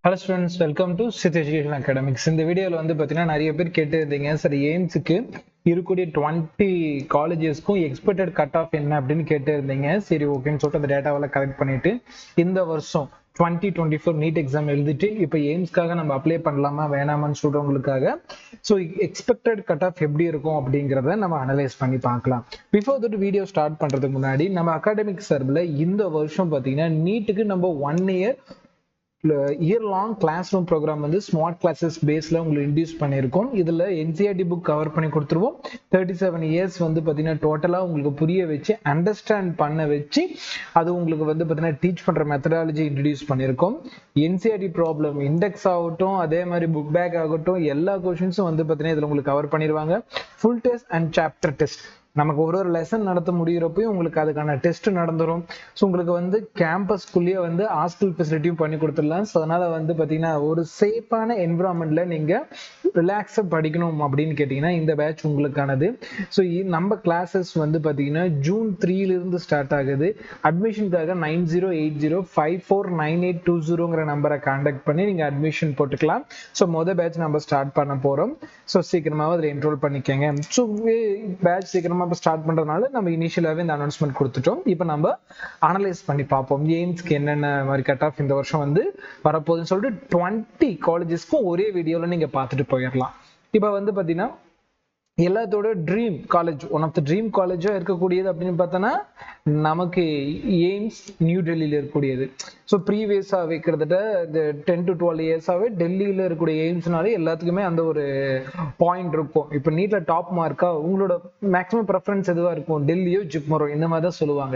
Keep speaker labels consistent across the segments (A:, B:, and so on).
A: Hello students, welcome to Sid education academics. இந்த வீடியோவில் வந்து பார்த்தீங்கன்னா நிறைய பேர் கேட்டிருந்தீங்க, சரி எய்ம்ஸுக்கு இருக்கக்கூடிய 20 காலேஜஸ்க்கும் எக்ஸ்பெக்டட் கட் ஆஃப் என்ன அப்படின்னு கேட்டிருந்தீங்க. சரி ஓகேன்னு சொல்லிட்டு அந்த டேட்டாவெல்லாம் கலெக்ட் பண்ணிட்டு இந்த வருஷம் 2024 நீட் எக்ஸாம் எழுதிட்டு இப்போ எய்ம்ஸ்க்காக நம்ம அப்ளை பண்ணலாமா வேணாமான்னு சொல்றவங்களுக்காக ஸோ எக்ஸ்பெக்டட் கட் ஆஃப் எப்படி இருக்கும் அப்படிங்கிறத நம்ம அனலைஸ் பண்ணி பார்க்கலாம். பிஃபோர் தட் வீடியோ ஸ்டார்ட் பண்றதுக்கு முன்னாடி நம்ம அகாடமிக் சார்பில் இந்த வருஷம் பார்த்தீங்கன்னா நீட்டுக்கு நம்ம 1 year year long class room programme வந்து ஸ்மார்ட் கிளாஸஸ் பேஸ்ல உங்களுக்கு இன்டியூஸ் பண்ணியிருக்கோம். இதுல என்சிஆர்டி புக் கவர் பண்ணி கொடுத்துருவோம். 37 இயர்ஸ் வந்து பார்த்தீங்கன்னா டோட்டலா உங்களுக்கு புரிய வச்சு அண்டர்ஸ்டாண்ட் பண்ண வச்சு அது உங்களுக்கு வந்து பார்த்தீங்கன்னா டீச் பண்ற மெத்தடாலஜி இன்ட்ரடியூஸ் பண்ணியிருக்கோம். என்சிஆர்டி ப்ராப்ளம் இண்டெக்ஸ் ஆகட்டும், அதே மாதிரி புக் பேக் ஆகட்டும், எல்லா கொஸ்டின்ஸும் வந்து பார்த்தீங்கன்னா இதுல உங்களுக்கு கவர் பண்ணிடுவாங்க. Full test and chapter test நமக்கு ஒரு லெசன் நடத்த முடிகிறப்பயும் உங்களுக்கு அதுக்கான டெஸ்ட் நடந்துடும். ஸோ உங்களுக்கு வந்து கேம்பஸ்குள்ளேயே வந்து ஹாஸ்டல் ஃபெசிலிட்டியும் பண்ணி கொடுத்துடலாம். ஸோ அதனால வந்து பார்த்தீங்கன்னா ஒரு சேஃபான என்விரான்மெண்ட்ல நீங்க ரிலாக்ஸா படிக்கணும் அப்படின்னு கேட்டீங்கன்னா இந்த பேட்ச் உங்களுக்கானது. ஸோ நம்ம கிளாஸஸ் வந்து பார்த்தீங்கன்னா ஜூன் 3 இருந்து ஸ்டார்ட் ஆகுது. அட்மிஷனுக்காக 9080549820 நம்பரை கான்டாக்ட் பண்ணி நீங்க அட்மிஷன் போட்டுக்கலாம். ஸோ பேட்ச் நம்ம ஸ்டார்ட் பண்ண போறோம். ஸோ சீக்கிரமாவே அதில் என்ரோல் பண்ணிக்கங்க. ஸோ பேட்ச் சீக்கிரமா ஸ்டார்ட் பண்றதுனால நம்ம இனிஷியலாவே இந்த அனௌன்ஸ்மெண்ட் கொடுத்துட்டோம். இப்போ நம்ம அனலைஸ் பண்ணி பார்ப்போம் எய்ம்ஸ்க்கு என்னென்ன மாதிரி கட் ஆஃப் இந்த வருஷம் வந்து வரப்போகுதுன்னு சொல்லிட்டு 20 காலேஜஸ்க்கும் ஒரே வீடியோல நீங்க பார்த்துட்டு போயிடலாம். இப்போ வந்து பாத்தீங்கன்னா எல்லாத்தோட dream college, one of the dream காலேஜா இருக்கக்கூடியது அப்படின்னு பார்த்தோன்னா நமக்கு எய்ம்ஸ் நியூ டெல்லியில இருக்கக்கூடியது. ஸோ ப்ரீவியஸாகவே கிட்டத்தட்ட இந்த 10 to 12 இயர்ஸாகவே டெல்லியில் இருக்கக்கூடிய எய்ம்ஸ்னாலே எல்லாத்துக்குமே அந்த ஒரு பாயிண்ட் இருக்கும். இப்போ நீட்ல டாப் மார்க்கா உங்களோட மேக்ஸிமம் ப்ரெஃபரன்ஸ் எதுவாக இருக்கும், டெல்லியோ ஜிப்மரோ இந்த மாதிரி தான் சொல்லுவாங்க.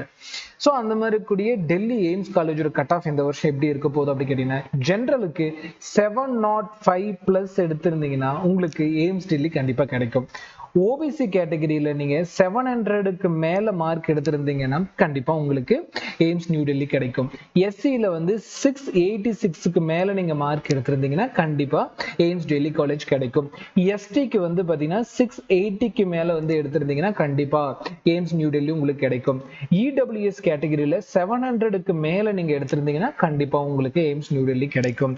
A: ஸோ அந்த மாதிரி கூடிய டெல்லி எய்ம்ஸ் காலேஜோட கட் ஆஃப் இந்த வருஷம் எப்படி இருக்க போகுது அப்படி கேட்டீங்கன்னா ஜென்ரலுக்கு 705+ எடுத்திருந்தீங்கன்னா உங்களுக்கு எய்ம்ஸ் டெல்லி கண்டிப்பா கிடைக்கும். ஓபிசி கேட்டகரியில நீங்க 700க்கு மேல மார்க் எடுத்திருந்தீங்கன்னா கண்டிப்பா உங்களுக்கு எய்ம்ஸ் நியூ டெல்லி கிடைக்கும். எஸ்சியில வந்து 686க்கு மேல நீங்க மார்க் எடுத்திருந்தீங்கன்னா கண்டிப்பா எய்ம்ஸ் டெல்லி காலேஜ் கிடைக்கும். எஸ்டிக்கு வந்து பாத்தீங்கன்னா 680க்கு மேல வந்து எடுத்திருந்தீங்கன்னா கண்டிப்பா எய்ம்ஸ் நியூ டெல்லி உங்களுக்கு கிடைக்கும். இடபிள்யூஎஸ் கேட்டகரியில 700க்கு மேல நீங்க எடுத்திருந்தீங்கன்னா கண்டிப்பா உங்களுக்கு எய்ம்ஸ் நியூ டெல்லி கிடைக்கும்.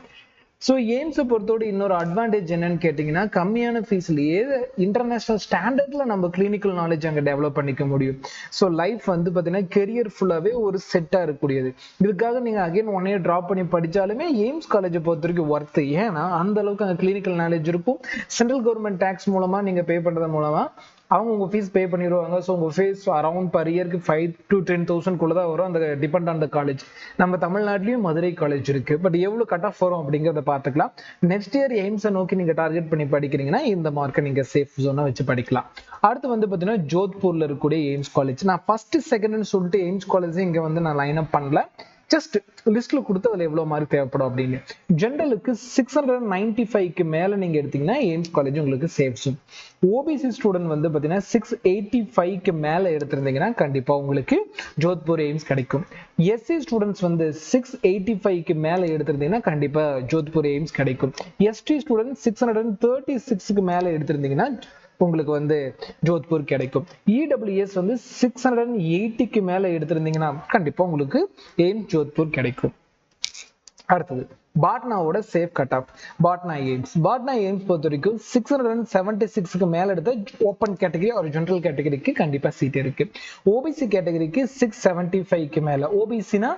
A: ஸோ எய்ம்ஸை பொறுத்தோடு இன்னொரு அட்வான்டேஜ் என்னன்னு கேட்டிங்கன்னா கம்மியான ஃபீஸ்லேயே இன்டர்நேஷனல் ஸ்டாண்டர்ட்ல நம்ம கிளினிக்கல் நாலேஜ் அங்கே டெவலப் பண்ணிக்க முடியும். ஸோ லைஃப் வந்து பார்த்தீங்கன்னா கெரியர் ஃபுல்லாகவே ஒரு செட்டாக இருக்கக்கூடியது. இதுக்காக நீங்கள் அகைன் 1 இயர் ட்ராப் பண்ணி படித்தாலுமே எய்ம்ஸ் காலேஜை பொறுத்த வரைக்கும் ஒர்த்து. ஏன்னா அந்த அளவுக்கு அங்கே கிளினிக்கல் நாலேஜ் இருக்கும். சென்ட்ரல் கவர்மெண்ட் டேக்ஸ் மூலமாக நீங்கள் பே பண்ணுறது மூலமாக அவங்க உங்க ஃபீஸ் பே பண்ணிடுவாங்க. ஸோ உங்க ஃபீஸ் அரௌண்ட் பர் இயருக்கு 5 to 10,000 தான் வரும். அந்த டிபெண்ட் ஆன் த காலேஜ். நம்ம தமிழ்நாட்டிலயும் மதுரை காலேஜ் இருக்கு. பட் எவ்வளவு கட் ஆஃப் வரும் அப்படிங்கிறத பார்த்துக்கலாம். நெக்ஸ்ட் இயர் எய்ம்ஸை நோக்கி நீங்க டார்கெட் பண்ணி படிக்கிறீங்கன்னா இந்த மார்க்கை நீங்க சேஃப் ஜோனா வச்சு படிக்கலாம். அடுத்து வந்து பாத்தீங்கன்னா ஜோத்பூர்ல இருக்கக்கூடிய எய்ம்ஸ் காலேஜ். நான் ஃபர்ஸ்ட் செகண்ட்னு சொல்லிட்டு எய்ம்ஸ் காலேஜ் இங்க வந்து நான் லைன் அப் பண்ணல. ஜஸ்ட் லிஸ்ட்ல கொடுத்து அதுல எவ்வளவு மார்க் தேவைப்படும் அப்படின்னு. ஜென்ரலுக்கு 695க்கு மேல நீங்க எடுத்தீங்கன்னா எய்ம்ஸ் காலேஜ் உங்களுக்கு சேஃப் ஜோன். ஓபிசி ஸ்டூடெண்ட் வந்து பாத்தீங்கன்னா 685க்கு மேல எடுத்திருந்தீங்கன்னா கண்டிப்பா உங்களுக்கு ஜோத்பூர் எய்ம்ஸ் கிடைக்கும். எஸ்சி ஸ்டூடெண்ட்ஸ் வந்து 685க்கு மேல எடுத்திருந்தீங்கன்னா கண்டிப்பா ஜோத்பூர் எய்ம்ஸ் கிடைக்கும். எஸ்டி ஸ்டூடெண்ட் 636க்கு மேல எடுத்திருந்தீங்கன்னா உங்களுக்கு வந்து ஜோத்பூர் கிடைக்கும். இடபிள்யூஎஸ் வந்து 680க்கு மேல எடுத்திருந்தீங்கன்னா கண்டிப்பா உங்களுக்கு எய்ம்ஸ் ஜோத்பூர் கிடைக்கும். அடுத்தது பாட்னாவோட safe cut off. Patna AIIMS பொறுத்த வரைக்கும் 676க்கு மேல எடுத்த ஓப்பன் கேட்டகரி ஒரு ஜெனரல் கேட்டகரிக்கு கண்டிப்பா சீட் இருக்கு. ஓபிசி கேட்டகரிக்கு 675க்கு மேல. ஓபிசினா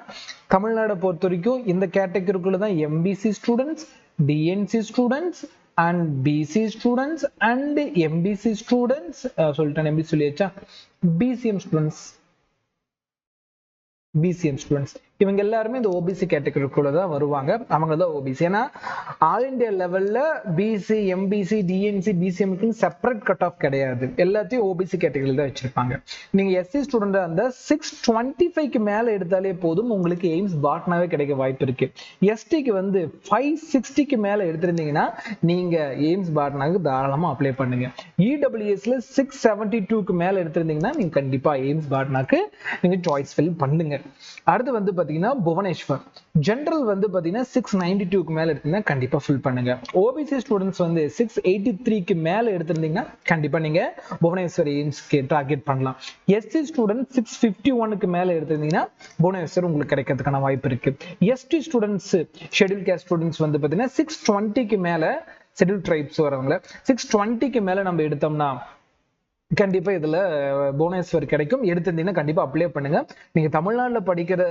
A: தமிழ்நாடு பொறுத்த வரைக்கும் இந்த கேட்டகரிக்குள்ள தான் MBC students, DNC students and BC students and MBC students சொல்லிட்டேன். MBC சொல்லியாச்சா? BCM students இவங்க எல்லாருமே இந்த ஓபிசி கேட்டகரிக்குள்ள தான் வருவாங்க. அவங்க தான் ஓபிசி. ஏன்னா ஆல் இந்தியா லெவல்ல பிசி, எம்பிசி, டிஎன்சி, பிசிஎம்க்கு செப்பரேட் கட் ஆஃப் கிடையாது. எல்லாத்தையும் ஓபிசி கேட்டகரியில தான் வச்சிருப்பாங்க. நீங்க எஸ்சி ஸ்டூடெண்ட் அந்த 625க்கு மேல எடுத்தாலே போதும் உங்களுக்கு எய்ம்ஸ் பாட்னாவே கிடைக்க வாய்ப்பு இருக்கு. எஸ்டிக்கு வந்து 560க்கு மேல எடுத்திருந்தீங்கன்னா நீங்க எய்ம்ஸ் பாட்னாக்கு தாராளமா அப்ளை பண்ணுங்க. இடபிள்யூஎஸ்ல 672க்கு மேல எடுத்திருந்தீங்கன்னா நீங்க கண்டிப்பா எய்ம்ஸ் பாட்னாக்கு நீங்க சாய்ஸ் ஃபில் பண்ணுங்க. அடுத்து வந்து பாத்தீங்கன்னா புவனேஸ்வர் ஜெனரல் வந்து பாத்தீங்கன்னா 692க்கு மேல எடுத்தீங்கன்னா கண்டிப்பா ஃபில் பண்ணுங்க. ஓபிசி ஸ்டூடெண்ட்ஸ் வந்து 683க்கு மேல எடுத்திருந்தீங்கன்னா கண்டிப்பா நீங்க புவனேஸ்வர் எய்ம்ஸ்க்கு டார்கெட் பண்ணலாம். எஸ்சி ஸ்டூடெண்ட் 651க்கு மேல எடுத்திருந்தீங்கன்னா புவனேஸ்வர் உங்களுக்கு கிடைக்கிறதுக்கான வாய்ப்பு இருக்கு. ST students schedule caste students வந்து பாத்தீங்கன்னா 620க்கு மேல ஷெட்யூல் ட்ரைப்ஸ் வரவங்க 620க்கு மேல நம்ம எடுத்தோம்னா கண்டிப்பா இதுல புவனேஸ்வர் கிடைக்கும். எடுத்திருந்தீங்கன்னா கண்டிப்பா அப்ளை பண்ணுங்க. நீங்க தமிழ்நாட்டுல படிக்கிற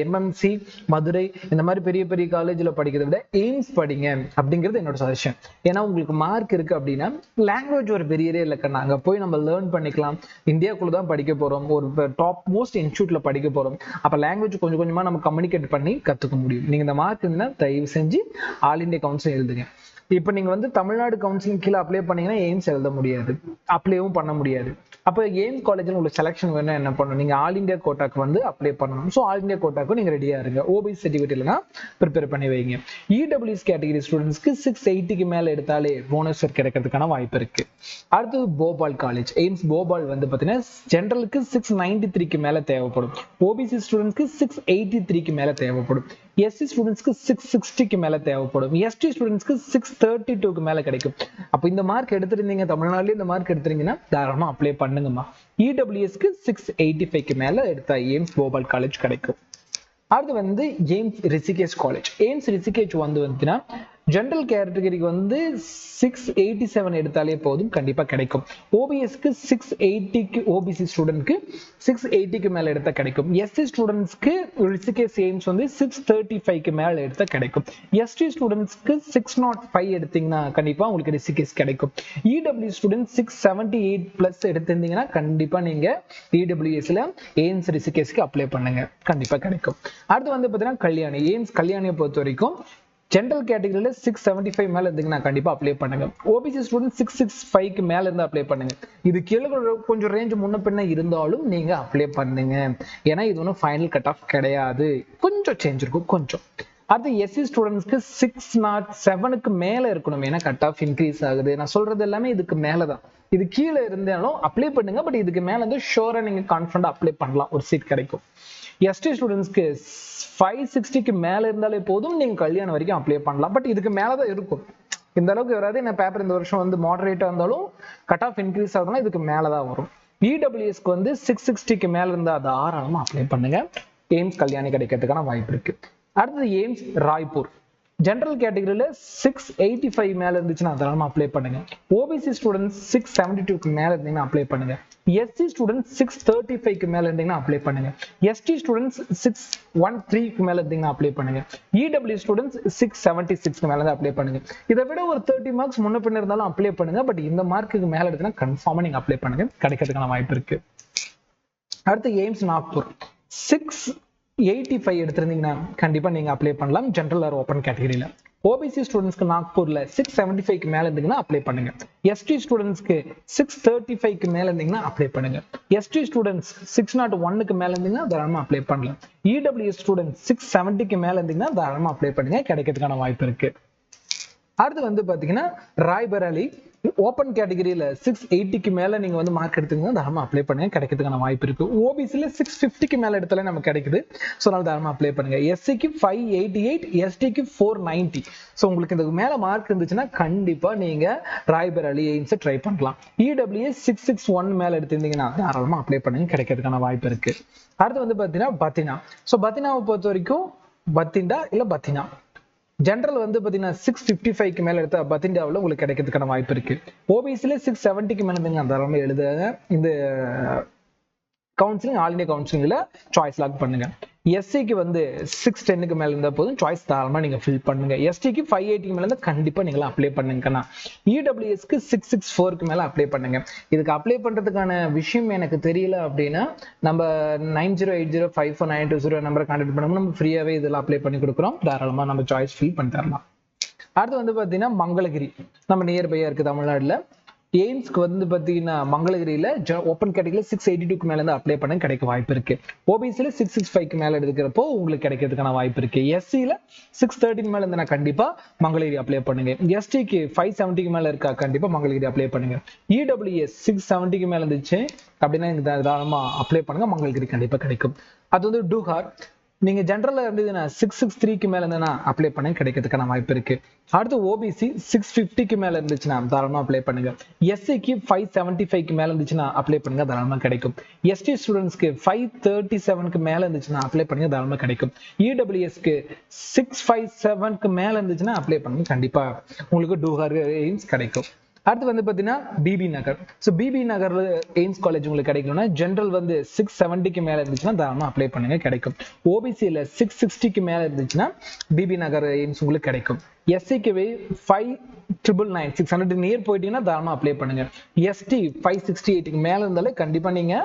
A: எம்எம்சி மதுரை இந்த மாதிரி பெரிய பெரிய காலேஜ்ல படிக்கிறத விட எய்ம்ஸ் படிங்க அப்படிங்கிறது என்னோட சஜஷன். ஏன்னா உங்களுக்கு மார்க் இருக்கு அப்படின்னா லாங்குவேஜ் ஒரு பெரியரே இல்லைக்கண்ணா, அங்க போய் நம்ம லேர்ன் பண்ணிக்கலாம். இந்தியாக்குள்ள தான் படிக்க போறோம், ஒரு டாப் மோஸ்ட் இன்ஸ்டியூட்ல படிக்க போறோம். அப்ப லாங்குவேஜ் கொஞ்சம் கொஞ்சமா நம்ம கம்யூனிகேட் பண்ணி கத்துக்க முடியும். நீங்க இந்த மார்க் இருந்தா தயவு செஞ்சு ஆல் இந்தியா கவுன்சில் எழுதுங்க. இப்ப நீங்க வந்து தமிழ்நாடு கவுன்சிலிங் கீழே அப்ளை பண்ணீங்கன்னா எய்ம்ஸ் எழுத முடியாது, அப்ளைவும் பண்ண முடியாது. அப்ப எய்ம்ஸ் காலேஜ்ல உங்களுக்கு செலக்ஷன் வேணும் என்ன பண்ணணும், நீங்க ஆல் இந்தியா கோட்டாக்கு வந்து அப்ளை பண்ணணும். ஸோ ஆல் இந்தியா கோட்டாக்கு நீங்க ரெடியா இருங்க. ஓபிசி சர்டிஃபிகேட் இல்லைன்னா ப்ரிப்பேர் பண்ணி வைங்க. இடபிள்யூஎஸ் கேட்டகரி ஸ்டூடெண்ட்ஸ்க்கு 680க்கு மேல எடுத்தாலே போனஸ் கிடைக்கிறதுக்கான வாய்ப்பு இருக்கு. அடுத்தது போபால் காலேஜ் எய்ம்ஸ் போபால் வந்து பாத்தீங்கன்னா ஜெனரலுக்கு 693க்கு மேல தேவைப்படும். ஓபிசி ஸ்டூடெண்ட்ஸ்க்கு 683க்கு மேல தேவைப்படும். எஸ்சி ஸ்டூடெண்ட்ஸ்க்கு 660க்கு மேல தேவைப்படும். எஸ்டி ஸ்டூடெண்ட்ஸ்க்கு 632க்கு மேல கிடைக்கும். அப்ப இந்த மார்க் எடுத்திருந்தீங்க, தமிழ்நாடுல இந்த மார்க் எடுத்திருந்தீங்கன்னா தாராளமா அப்ளை பண்ணுங்கம்மா. இடபிள்யூஎஸ்க்கு 685க்கு மேல எடுத்தா எய்ம்ஸ் போபால் காலேஜ் கிடைக்கும். அடுத்து வந்து AIIMS Rishikesh college. AIIMS Rishikesh வந்து ஜெனரல் கேட்டகரிக்கு வந்து 687 எடுத்தாலே போதும், கண்டிப்பா கிடைக்கும். ஓபிஎஸ்க்கு 680க்கு ஓபிசி ஸ்டூடெண்ட்க்கு 680க்கு மேல எடுத்தா கிடைக்கும். எஸ்சி ஸ்டூடெண்ட்ஸ்க்கு ரிஷிகேஷ் எய்ம்ஸ் வந்து 635க்கு மேல எடுத்தா கிடைக்கும். எஸ்டி ஸ்டூடெண்ட்ஸ்க்கு 605 எடுத்தீங்கன்னா கண்டிப்பா உங்களுக்கு ரிஷிகேஷ் கிடைக்கும். இடபிள்யூ ஸ்டூடெண்ட் 678 பிளஸ் எடுத்திருந்தீங்கன்னா கண்டிப்பா நீங்க இடபிள்யூஎஸ்ல எய்ம்ஸ் ரிஷிகேஷ்க்கு அப்ளை பண்ணுங்க, கண்டிப்பா கிடைக்கும். அடுத்து வந்து பாத்தீங்கன்னா கல்யாணி எய்ம்ஸ் கல்யாணியை பொறுத்த வரைக்கும் ஜெனரல் கேட்டகரியில 675 மேல இருந்தீங்கன்னா கண்டிப்பா அப்ளை பண்ணுங்க. ஓபிசி ஸ்டூடெண்ட் 665க்கு மேல இருந்து அப்ளை பண்ணுங்க. இது கீழே கொஞ்சம் ரேஞ்ச் முன்ன பின்ன இருந்தாலும் நீங்க அப்ளை பண்ணுங்க. ஏன்னா இது ஒன்றும் ஃபைனல் கட் ஆஃப் கிடையாது, கொஞ்சம் சேஞ்ச் இருக்கும் கொஞ்சம். அது எஸ்சி ஸ்டூடெண்ட்ஸ்க்கு 607க்கு மேல இருக்கணும். ஏன்னா கட் ஆஃப் இன்க்ரீஸ் ஆகுது. நான் சொல்றது எல்லாமே இதுக்கு மேலதான். இது கீழே இருந்தாலும் அப்ளை பண்ணுங்க. பட் இதுக்கு மேல வந்து ஷோரா நீங்க கான்ஃபிடண்டா அப்ளை பண்ணலாம், ஒரு சீட் கிடைக்கும். எஸ்டி ஸ்டூடெண்ட்ஸ்க்கு 560க்கு மேல இருந்தாலே போதும், நீங்க கல்யாணம் வரைக்கும் அப்ளை பண்ணலாம். பட் இதுக்கு மேலதான் இருக்கும். இந்த அளவுக்கு வராது. என்ன பேப்பர் இந்த வருஷம் வந்து மாடரேட்டா இருந்தாலும் கட் ஆஃப் இன்க்ரீஸ் ஆகுதுன்னா இதுக்கு மேலதான் வரும். இடபிள்யூஎஸ்க்கு வந்து 660க்கு மேல இருந்தா தாராளமா அப்ளை பண்ணுங்க. எய்ம்ஸ் கல்யாணி கிடைக்கிறதுக்கான வாய்ப்பு இருக்கு. அடுத்தது எய்ம்ஸ் ராய்ப்பூர் ஜெனரல் கேட்டகரியில 685 மேல இருந்துச்சுன்னா தாராளமா அப்ளை பண்ணுங்க. ஓபிசி ஸ்டூடெண்ட்ஸ் 672க்கு மேல இருந்தீங்கன்னா அப்ளை பண்ணுங்க. எஸ்சி ஸ்டூடெண்ட்ஸ் 635க்கு மேல இருந்தீங்கன்னா அப்ளை பண்ணுங்க. எஸ்டி ஸ்டூடெண்ட்ஸ் 613க்கு மேல இருந்தீங்கன்னா அப்ளை பண்ணுங்க. இடபிள்யூ ஸ்டூடெண்ட்ஸ் 676க்கு மேல அப்ளை பண்ணுங்க. இதை விட ஒரு 30 மார்க்ஸ் முன்ன பின்ன இருந்தாலும் அப்ளை பண்ணுங்க. பட் இந்த மார்க்குக்கு மேல எடுத்தா கன்ஃபார்மா நீங்க அப்ளை பண்ணுங்க, கிடைக்கிறதுக்கான வாய்ப்பு இருக்கு. அடுத்து எய்ம்ஸ் நாக்பூர் 685 எடுத்திருந்தீங்கன்னா கண்டிப்பா நீங்க அப்ளை பண்ணலாம் ஜெனரல் ஆர் ஓபன் கேட்டகரியில. ஓபிசி ஸ்டூடெண்ட்ஸ்க்கு நாக்பூர்ல 675க்கு மேல இருந்தீங்கன்னா அப்ளை பண்ணுங்க. எஸ்டி ஸ்டூடெண்ட்ஸ்க்கு 635க்கு மேல இருந்தீங்கன்னா அப்ளை பண்ணுங்க. எஸ்டி ஸ்டூடெண்ட்ஸ் 601க்கு மேல இருந்தீங்கன்னா தாராளமா அப்ளை பண்ணலாம். இடபிள்யூஎஸ் ஸ்டூடெண்ட்ஸ் 670க்கு மேல இருந்தீங்கன்னா தாராளமா அப்ளை பண்ணுங்க, கிடைக்கிறதுக்கான வாய்ப்பு இருக்கு. அடுத்து வந்து பாத்தீங்கன்னா ராய்பரேலி ஓபன் கேட்டகரியில 680க்கு மேல நீங்க வந்து மார்க் எடுத்தீங்கன்னா தாராளமா அப்ளை பண்ணுங்க, கிடைக்கிறதுக்கான வாய்ப்பு இருக்கு. ஓபிசில 650க்கு மேல எடுத்தாலே நமக்கு கிடைக்குது. ஸோ அதனால தாராளமா அப்ளை பண்ணுங்க. எஸ்சிக்கு 588, எஸ்டிக்கு 490. ஸோ உங்களுக்கு இந்த மேல மார்க் இருந்துச்சுன்னா கண்டிப்பா நீங்க ராய்பரேலி எய்ம்ஸை ட்ரை பண்ணலாம். இடபிள்யூஎஸ் 661 மேல எடுத்திருந்தீங்கன்னா தாராளமா அப்ளை பண்ணுங்க, கிடைக்கிறதுக்கான வாய்ப்பு இருக்கு. அடுத்து வந்து பாத்தீங்கன்னா பத்தினா. ஸோ பத்தினாவை பொறுத்த வரைக்கும் பத்திண்டா இல்ல பத்தினா ஜெனரல் வந்து பாத்தீங்கன்னா 655க்கு மேல எடுத்தா பத்திண்டாவில் உங்களுக்கு கிடைக்கிறதுக்கான வாய்ப்பு இருக்கு. ஓபிசில 670க்கு மேல இருந்தீங்க தாராளமா எழுதுங்க. இந்த கவுன்சிலிங் ஆல் இந்தியா கவுன்சிலிங்ல சாய்ஸ் லாக் பண்ணுங்க. எஸ்சிக்கு வந்து 610க்கு மேல இருந்தா போதும், சாய்ஸ் தாராளமா நீங்க ஃபில் பண்ணுங்க. எஸ்டிக்கு 580க்கு மேல இருந்தா கண்டிப்பா நீங்க அப்ளை பண்ணுங்க. இடபிள்யூஎஸ்க்கு 664க்கு மேல அப்ளை பண்ணுங்க. இதுக்கு அப்ளை பண்றதுக்கான விஷயம் எனக்கு தெரியல அப்படின்னா நம்ம 9080549220 நம்பரை கான்டாக்ட் பண்ணோம்னா நம்ம ஃப்ரீயாவே இதெல்லாம் அப்ளை பண்ணி கொடுக்குறோம். தாராளமா நம்ம சாய்ஸ் ஃபில் பண்ணி தரலாம். அடுத்து வந்து பாத்தீங்கன்னா மங்களகிரி நம்ம நியர்பையா இருக்கு தமிழ்நாடுல. எய்ம்ஸ்க்கு வந்து பாத்தீங்கன்னா மங்களகிரியில ஓப்பன் கேட்டகரியில 682க்கு மேல இருந்து அப்ளை பண்ண கிடைக்க வாய்ப்பு இருக்கு. ஓபிசில 665க்கு மேல எடுக்கிறப்போ உங்களுக்கு கிடைக்கிறதுக்கான வாய்ப்பு இருக்கு. எஸ்சில 613 மேல இருந்தா கண்டிப்பா மங்களகிரி அப்ளை பண்ணுங்க. எஸ்டிக்கு 570க்கு மேல இருக்கா கண்டிப்பா மங்களகிரி அப்ளை பண்ணுங்க. இடபிள்யூஎஸ் 670க்கு மேல இருந்துச்சு அப்படின்னா தாராளமா அப்ளை பண்ணுங்க, மங்களகிரி கண்டிப்பா கிடைக்கும். அது வந்து டூ ஹார்ட். நீங்க ஜென்ரல்ல இருந்ததுன்னா 663க்கு மேல இருந்ததுன்னா அப்ளை பண்ண கிடைக்கிறதுக்கான வாய்ப்பு இருக்கு. அடுத்து ஓபிசி 650க்கு மேல இருந்துச்சுன்னா தாராளமா அப்ளை பண்ணுங்க. எஸ்சிக்கு 575க்கு மேல இருந்துச்சுன்னா அப்ளை பண்ணுங்க, தாராளமா கிடைக்கும். எஸ்டி ஸ்டூடெண்ட்ஸ்க்கு 537க்கு மேல இருந்துச்சுன்னா அப்ளை பண்ணுங்க, தாராளமா கிடைக்கும். இடபிள்யூஎஸ்க்கு 657க்கு மேல இருந்துச்சுன்னா அப்ளை பண்ணுங்க, கண்டிப்பா உங்களுக்கு டூஹார் எய்ம்ஸ் கிடைக்கும். அடுத்து வந்து பாத்தீங்கன்னா பிபி நகர். ஸோ பிபி நகர்ல எய்ம்ஸ் காலேஜ் உங்களுக்கு கிடைக்கணும்னா ஜென்ரல் வந்து 670க்கு மேல இருந்துச்சுன்னா தாராளமா அப்ளை பண்ணுங்க, கிடைக்கும். ஓபிசியில 660க்கு மேல இருந்துச்சுன்னா பிபி நகர் எய்ம்ஸ் உங்களுக்கு கிடைக்கும். எஸ்சிக்கு 599 600 நியர் போயிட்டீங்கன்னா தாராளமா அப்ளை பண்ணுங்க. எஸ்டி 568க்கு மேல இருந்தாலே கண்டிப்பா நீங்க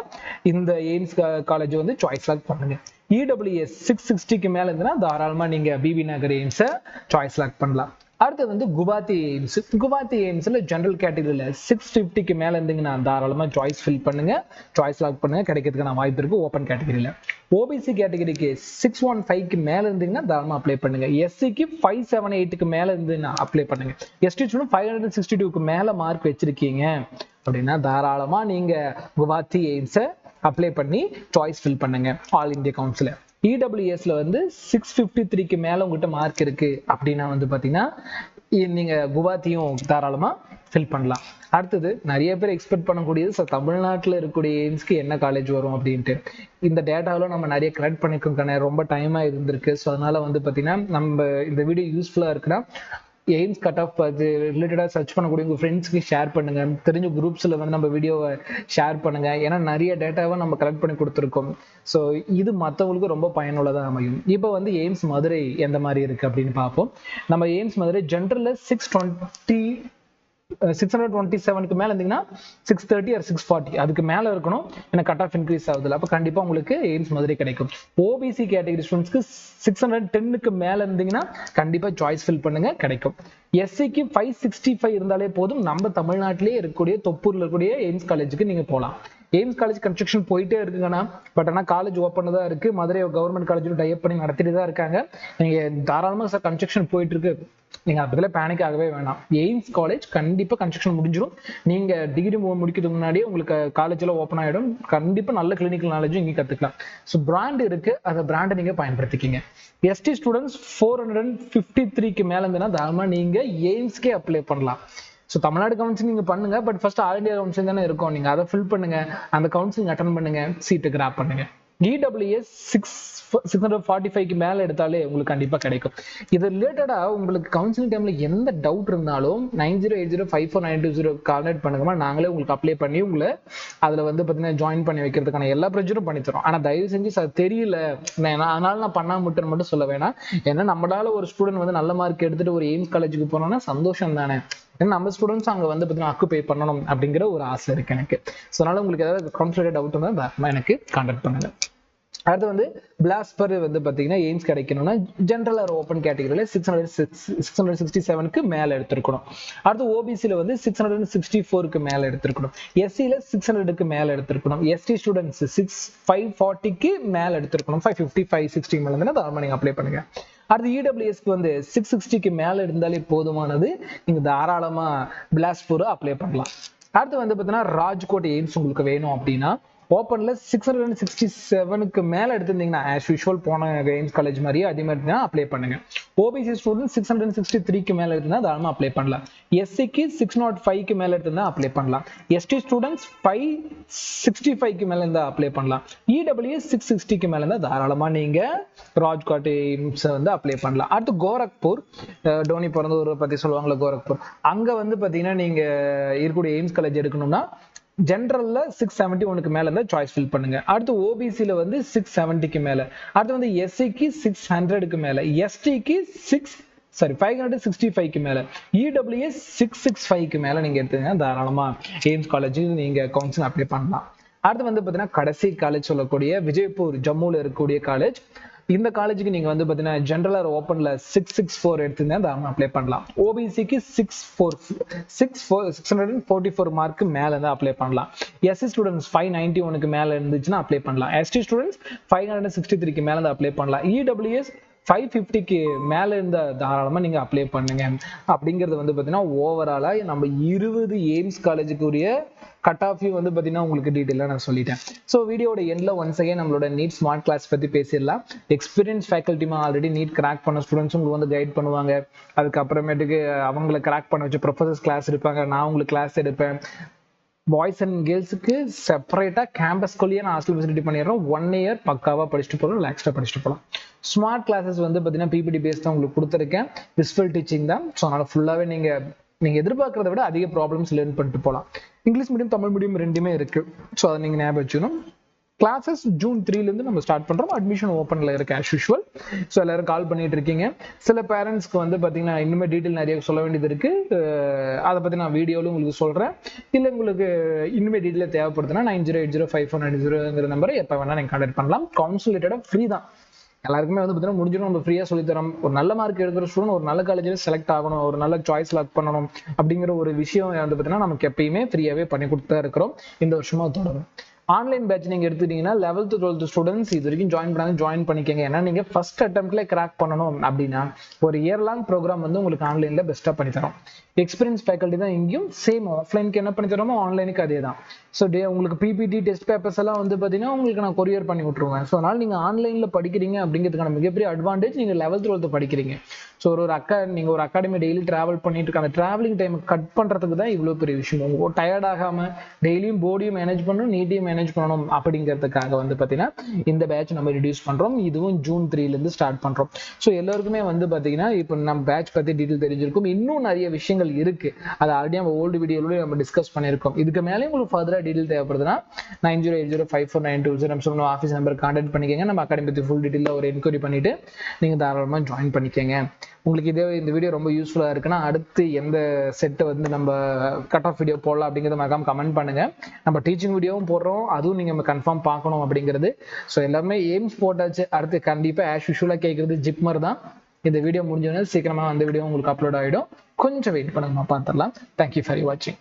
A: இந்த எய்ம்ஸ் காலேஜ் வந்து சாய்ஸ் லாக் பண்ணுங்க. இடபிள்யூஎஸ் 660க்கு மேல இருந்ததுன்னா தாராளமா நீங்க பிபி நகர் எய்ம்ஸை சாய்ஸ் லாக் பண்ணலாம். அடுத்து வந்து குவாஹாத்தி எய்ம்ஸ். குவாஹாத்தி எய்ம்ஸ்ல ஜெனரல் கேட்டகரியில 650க்கு மேல இருந்தீங்கன்னா தாராளமா சாய்ஸ் ஃபில் பண்ணுங்க, சாய்ஸ் லாக் பண்ணுங்க, கிடைக்கிறதுக்கான வாய்ப்பு இருக்கு ஓப்பன் கேட்டகரியில. ஓபிசி கேட்டகரிக்கு 615க்கு மேல இருந்தீங்கன்னா தாராளமா அப்ளை பண்ணுங்க. எஸ்சிக்கு 578க்கு மேல இருந்தீங்கன்னா அப்ளை பண்ணுங்க. எஸ்டி 562க்கு மேல மார்க் வச்சிருக்கீங்க அப்படின்னா தாராளமா நீங்க குவாஹாத்தி எய்ம்ஸை அப்ளை பண்ணி சாய்ஸ் ஃபில் பண்ணுங்க ஆல் இந்தியா கவுன்சில. இடபிள்யூஎஸ்ல வந்து 653க்கு மேல உங்ககிட்ட மார்க் இருக்கு அப்படின்னா வந்து பாத்தீங்கன்னா நீங்க குவாஹாத்தியும் தாராளமா ஃபில் பண்ணலாம். அடுத்தது நிறைய பேர் எக்ஸ்பெக்ட் பண்ணக்கூடியது தமிழ்நாட்டில் இருக்கக்கூடிய எய்ம்ஸ்க்கு என்ன காலேஜ் வரும் அப்படின்ட்டு. இந்த டேட்டாவில் நம்ம நிறைய கலெக்ட் பண்ணிக்கோங்க, ரொம்ப டைமா இருந்திருக்கு. ஸோ அதனால வந்து பாத்தீங்கன்னா நம்ம இந்த வீடியோ யூஸ்ஃபுல்லா இருக்குன்னா எய்ம்ஸ் கட் ஆஃப் அது ரிலேட்டடாக சர்ச் பண்ணக்கூடிய உங்கள் ஃப்ரெண்ட்ஸ்க்கு ஷேர் பண்ணுங்க, தெரிஞ்ச குரூப்ஸில் வந்து நம்ம வீடியோவை ஷேர் பண்ணுங்க. ஏன்னா நிறைய டேட்டாவை நம்ம கலெக்ட் பண்ணி கொடுத்துருக்கோம். ஸோ இது மற்றவங்களுக்கு ரொம்ப பயனுள்ளதாக அமையும். இப்போ வந்து எய்ம்ஸ் மதுரை எந்த மாதிரி இருக்கு அப்படின்னு பார்ப்போம். நம்ம எய்ம்ஸ் மதுரை ஜென்ரலில் 627க்கு மேல இருந்தீங்கன்னா 630 or 640 அதுக்கு மேல இருக்கணும். ஏன்னா கட் ஆஃப் இன்க்ரீஸ் ஆகுதுல, அப்ப கண்டிப்பா உங்களுக்கு எய்ம்ஸ் மதுரை கிடைக்கும். ஓபிசி கேட்டகரி ஸ்டூடெண்ட்ஸ்க்கு 610க்கு மேல இருந்தீங்கன்னா கண்டிப்பா சாய்ஸ் ஃபில் பண்ணுங்க, கிடைக்கும். எஸ்சிக்கு 565 இருந்தாலே போதும், நம்ம தமிழ்நாட்டிலேயே இருக்கக்கூடிய தொப்பூர்ல இருக்கக்கூடிய எய்ம்ஸ் காலேஜுக்கு நீங்க போகலாம். எய்ம்ஸ் காலேஜ் கன்ஸ்ட்ரக்ஷன் போயிட்டே இருக்குங்கண்ணா, பட் ஆனால் காலேஜ் ஓப்பன் தான் இருக்கு. மதுரை கவர்மெண்ட் காலேஜ் டைப் பண்ணி நடத்திட்டு தான் இருக்காங்க. நீங்க தாராளமாக சார் கன்ஸ்ட்ரக்ஷன் போயிட்டு இருக்கு, நீங்க அதுல பேனிக் ஆகவே வேணாம். எய்ம்ஸ் காலேஜ் கண்டிப்பா கன்ஸ்ட்ரக்ஷன் முடிஞ்சிடும். நீங்க டிகிரி முடிக்கிறதுக்கு முன்னாடியே உங்களுக்கு காலேஜ் எல்லாம் ஓப்பன் ஆயிடும். கண்டிப்பா நல்ல கிளினிக்கல் நாலேஜும் இங்கே கத்துக்கலாம். ஸோ பிராண்ட் இருக்கு, அந்த பிராண்டை நீங்க பயன்படுத்திக்கிங்க. எஸ்டி ஸ்டூடெண்ட்ஸ் 453க்கு மேல இருந்ததுன்னா தாராளமா நீங்க எய்ம்ஸ்க்கே அப்ளை பண்ணலாம். ஸோ தமிழ்நாடு கவுன்சிலிங் நீங்க பண்ணுங்க, but first all India counselling தானே இருக்கும், நீங்க அதை ஃபில் பண்ணுங்க, அந்த கவுன்சிலிங் அட்டன் பண்ணுங்க, சீட்டு கிராப் பண்ணுங்க. இடபிள்யூஎஸ் 645க்கு மேல எடுத்தாலே உங்களுக்கு கண்டிப்பா கிடைக்கும். இது ரிலேட்டடா உங்களுக்கு கவுன்சிலிங் டைம்ல எந்த டவுட் இருந்தாலும் 9080549220 கான்டாக்ட் பண்ணுங்க, நாங்களே உங்களுக்கு அப்ளை பண்ணி உங்களை அதுல வந்து பாத்தீங்கன்னா ஜாயின் பண்ணி வைக்கிறதுக்கான எல்லா ப்ரொசீஜரும் பண்ணி தரோம். ஆனா தயவு செஞ்சு சார் தெரியல அதனால நான் பண்ணாம விட்டுன்னு மட்டும் சொல்ல வேணாம். ஏன்னா நம்மளால ஒரு ஸ்டூடெண்ட் வந்து நல்ல மார்க் எடுத்துட்டு ஒரு எய்ம்ஸ் காலேஜுக்கு போனோம்னா சந்தோஷம் தானே. நம்ம ஸ்டூடெண்ட்ஸ் அங்க வந்து பாத்தீங்கன்னா அக்குபை பண்ணணும் அப்படிங்கிற ஒரு ஆசை இருக்கு எனக்கு. ஸோ அதனால உங்களுக்கு ஏதாவது கவுன்சிலர் டவுட் இருந்தா எனக்கு கான்டாக்ட் பண்ணுங்க. அடுத்து வந்து பிளாஸ்பர் வந்து பாத்தீங்கன்னா எய்ம்ஸ் கிடைக்கணும்னா ஜென்ரல் ஆர் ஓப்பன் கேட்டகரியில 667க்கு மேல எடுத்திருக்கணும். அடுத்து ஓபிசில வந்து 664க்கு மேல எடுத்திருக்கணும். எஸ்சில 600க்கு மேல எடுத்திருக்கணும். எஸ்டி ஸ்டூடெண்ட்ஸ் 540க்கு மேல எடுத்திருக்கணும். 550 560 மேல இருந்தா தாராளமா நீங்க அப்ளை பண்ணுங்க. அடுத்து இடபிள்யூஎஸ்க்கு வந்து 660க்கு மேல இருந்தாலே போதுமானது, நீங்க தாராளமா பிளாஸ்பூர் அப்ளை பண்ணலாம். அடுத்து வந்து பாத்தீங்கன்னா ராஜ்கோட் எய்ம்ஸ் உங்களுக்கு வேணும் அப்படின்னா ஓப்பன்ல 667க்கு மேல எடுத்திருந்தீங்கன்னா ஆஸ் யூஷுவல் போன எய்ம்ஸ் காலேஜ் மாதிரியே அதே மாதிரி தான் அப்ளை பண்ணுங்க. ஓபிசி ஸ்டூடெண்ட் 663க்கு மேல எடுத்திருந்தா தாராளமா அப்ளை பண்ணலாம். எஸ்சிக்கு 605க்கு மேல எடுத்திருந்தா அப்ளை பண்ணலாம். எஸ்டி ஸ்டூடெண்ட்ஸ் 565க்கு மேல இருந்தா அப்ளை பண்ணலாம். இடபிள்யூஎஸ் 660க்கு மேல இருந்தா தாராளமா நீங்க ராஜ்கோட் எய்ம்ஸ் வந்து அப்ளை பண்ணலாம். அடுத்து கோரக்பூர், டோனி பிறந்த ஒரு பத்தி சொல்லுவாங்களா கோரக்பூர், அங்க வந்து பாத்தீங்கன்னா நீங்க இருக்கக்கூடிய எய்ம்ஸ் காலேஜ் எடுக்கணும்னா ஜென்ரல்ல 671க்கு மேல இருந்தா சாய்ஸ் ஃபில் பண்ணுங்க. அடுத்து ஓபிசில வந்து 670க்கு மேல, அடுத்து வந்து எஸ்சிக்கு 600க்கு மேல, எஸ்டிக்கு 565க்கு மேல, இடபிள்யூஎஸ் 665க்கு மேல நீங்க எடுத்தீங்கன்னா தாராளமா எய்ம்ஸ் காலேஜ் நீங்க கவுன்சில் அப்ளை பண்ணலாம். அடுத்து வந்து பாத்தீங்கன்னா கடைசி காலேஜ் சொல்லக்கூடிய விஜயபூர் ஜம்முல இருக்கக்கூடிய காலேஜ் இந்த காலேஜுக்கு நீங்க வந்து பாத்தீங்கன்னா ஜென்ரல் ஓப்பன்ல 664 எடுத்திருந்தா அப்ளை பண்ணலாம். ஓபிசிக்கு 644 மார்க்கு மேல இருந்தா அப்ளை பண்ணலாம். எஸ்சி ஸ்டூடெண்ட்ஸ் 591க்கு மேல இருந்துச்சுன்னா அப்ளை பண்ணலாம். எஸ்டி ஸ்டூடெண்ட்ஸ் 563க்கு மேல இருந்தா அப்ளை பண்ணலாம். இடபிள்யூஎஸ் 550க்கு மேல இருந்த தாராளமா நீங்க அப்ளை பண்ணுங்க. அப்படிங்கிறது வந்து பாத்தீங்கன்னா ஓவராலா நம்ம 20 எய்ம்ஸ் காலேஜுக்கு உரிய கட் ஆஃப் வந்து பாத்தீங்கன்னா உங்களுக்கு டீட்டெயிலா நான் சொல்லிட்டேன். ஸோ வீடியோட எண்ட்ல ஒன்ஸ் அகைன் நம்மளோட நீட் ஸ்மார்ட் கிளாஸ் பத்தி பேசிடலாம். எக்ஸ்பீரியன்ஸ் ஃபேக்கல்ட்டிமா ஆல்ரெடி நீட் கிராக் பண்ண ஸ்டூடெண்ட்ஸ் உங்களுக்கு வந்து கைட் பண்ணுவாங்க. அதுக்கப்புறமேட்டுக்கு அவங்களை கிராக் பண்ண வச்சு ப்ரொஃபசர்ஸ் கிளாஸ் எடுப்பாங்க, நான் உங்களுக்கு கிளாஸ் எடுப்பேன். பாய்ஸ் அண்ட் கேர்ள்ஸுக்கு செப்பரேட்டா கேம்பஸ்குள்ளேயே நான் ஹாஸ்டல் ஃபெசிலிட்டி பண்ணிடுறோம். 1 இயர் பக்காவா படிச்சுட்டு போகலாம், ரிலாக்ஸ்டா படிச்சுட்டு போகலாம். ஸ்மார்ட் கிளாஸஸ் வந்து பாத்தீங்கன்னா பிபிடி பேஸ் தான் உங்களுக்கு கொடுத்துருக்கேன். விஸ்வல் டீச்சிங் தான். ஸோ அதனால ஃபுல்லாவே நீங்க எதிர்பார்க்கறத விட அதிக ப்ராப்ளம்ஸ் லேர்ன் பண்ணிட்டு போகலாம். இங்கிலீஷ் மீடியம் தமிழ் மீடியம் ரெண்டுமே இருக்கு. ஸோ அதை நீங்க ஞாபகம் வச்சுக்கணும். கிளாஸஸ் ஜூன் 3ல இருந்து நம்ம ஸ்டார்ட் பண்றோம். அட்மிஷன் ஓப்பன்ல இருக்கு ஆஸ் யூஷுவல். ஸோ எல்லாரும் கால் பண்ணிட்டு இருக்கீங்க. சில பேரண்ட்ஸ்க்கு வந்து பாத்தீங்கன்னா இன்னுமே டீட்டெயில் நிறைய சொல்ல வேண்டியது இருக்கு. அதை பத்தி நான் வீடியோல உங்களுக்கு சொல்றேன். இல்ல உங்களுக்கு இன்னுமே டீட்டெயில் தேவைப்படுதுன்னா 90805490ங்கிற நம்பரை எப்ப வேணா நீங்க கான்டாக்ட் பண்ணலாம். கவுன்சிலேட்டடா ஃப்ரீ தான். எல்லாருக்குமே வந்து பார்த்தீங்கன்னா முடிஞ்சிடும், நம்ம ஃப்ரீயா சொல்லித்தரோம். ஒரு நல்ல மார்க் எடுக்கிற ஸ்டூடெண்ட் ஒரு நல்ல காலேஜில் செலக்ட் ஆகணும், ஒரு நல்ல சாய்ஸ் லாக் பண்ணணும் அப்படிங்கிற ஒரு விஷயம் வந்து பார்த்தீங்கன்னா நமக்கு எப்பயுமே ஃப்ரீயாவே பண்ணி கொடுத்தா இருக்கிறோம். இந்த வருஷமா தொடரும். ஆன்லைன் பேட்ச் நீங்க எடுத்துட்டீங்கன்னா 11th 12th ஸ்டூடெண்ட்ஸ் இது வரைக்கும் ஜாயின் பண்ணிக்கங்க. ஏன்னா நீங்க ஃபர்ஸ்ட் அட்டெம்ப்ட்ல கிராக் பண்ணணும் அப்படின்னா ஒரு இயர் லாங் ப்ரோக்ராம் வந்து உங்களுக்கு ஆன்லைன்ல பெஸ்டா பண்ணி தரோம். எக்ஸ்பீரியன்ஸ் ஃபேக்கல்ட்டி தான் இங்கேயும் சேம் ஆஃப்லைனுக்கு என்ன பண்ணி தரோமோ ஆன்லைனுக்கு அதே தான். ஸோ உங்களுக்கு பிபிடி டெஸ்ட் பேப்பர்ஸ் எல்லாம் வந்து பார்த்தீங்கன்னா உங்களுக்கு நான் கொரியர் பண்ணி விட்டுருவேன். ஸோ அதனால நீங்க ஆன்லைன்ல படிக்கிறீங்க அப்படிங்கிறதுக்கான மிகப்பெரிய அட்வான்டேஜ் நீங்க 11th 12th படிக்கிறீங்க. ஸோ நீங்க ஒரு அகாடமி டெய்லி டிராவல் பண்ணிட்டு இருக்க அந்த டிராவலிங் டைம் கட் பண்றதுக்கு தான் இவ்வளவு பெரிய விஷயம். உங்க டயர்ட் ஆகாம டெய்லியும் போர்டையும் மேனேஜ் பண்ணணும், நீட்டையும் மேனேஜ் பண்ணணும் அப்படிங்கிறதுக்காக வந்து பாத்தீங்கன்னா இந்த பேட்ச் நம்ம ரிடியூஸ் பண்றோம். இதுவும் ஜூன் 3ல இருந்து ஸ்டார்ட் பண்றோம். ஸோ எல்லாருக்குமே வந்து பாத்தீங்கன்னா இப்போ நம்ம பேட்ச் பத்தி டீட்டெயில் தெரிஞ்சிருக்கும். இன்னும் நிறைய விஷயங்கள் இருக்கு. அது ஆல்ரெடி நம்ம ஓல்டு வீடியோல நம்ம டிஸ்கஸ் பண்ணிருக்கோம். இதுக்கு மேலே உங்களுக்கு ஃபர்தரா டீட்டெயில் தேவைப்படுதுன்னா 9080549220 நம்ம சொன்ன ஆஃபீஸ் நம்பர் கான்டாக்ட் பண்ணிக்கங்க. நம்ம அகாடமி பத்தி ஃபுல் டீட்டெயில ஒரு என்கொயரி பண்ணிட்டு நீங்க தாராளமா ஜாயின் பண்ணிக்கங்க. உங்களுக்கு இந்த வீடியோ ரொம்ப யூஸ்ஃபுல்லா இருக்குன்னா அடுத்து எந்த செட்டை வந்து நம்ம கட் ஆஃப் வீடியோ போடலாம் அப்படிங்கிறத மறக்காம கமெண்ட் பண்ணுங்க. நம்ம டீச்சிங் வீடியோவும் போடுறோம், அதுவும் நீங்க கன்ஃபார்ம் பார்க்கணும் அப்படிங்கிறது. ஸோ எல்லாமே எய்ம்ஸ் போட்டாச்சு. அடுத்து கண்டிப்பா ஆஸ் யூஷுவலா கேட்கறது ஜிப்மர் தான். இந்த வீடியோ முடிஞ்சோடனே சீக்கிரமா அந்த வீடியோ உங்களுக்கு அப்லோட் ஆகிடும். கொஞ்சம் வெயிட் பண்ணுங்க, பார்த்துடலாம். தேங்க்யூ ஃபார் வாட்சிங்.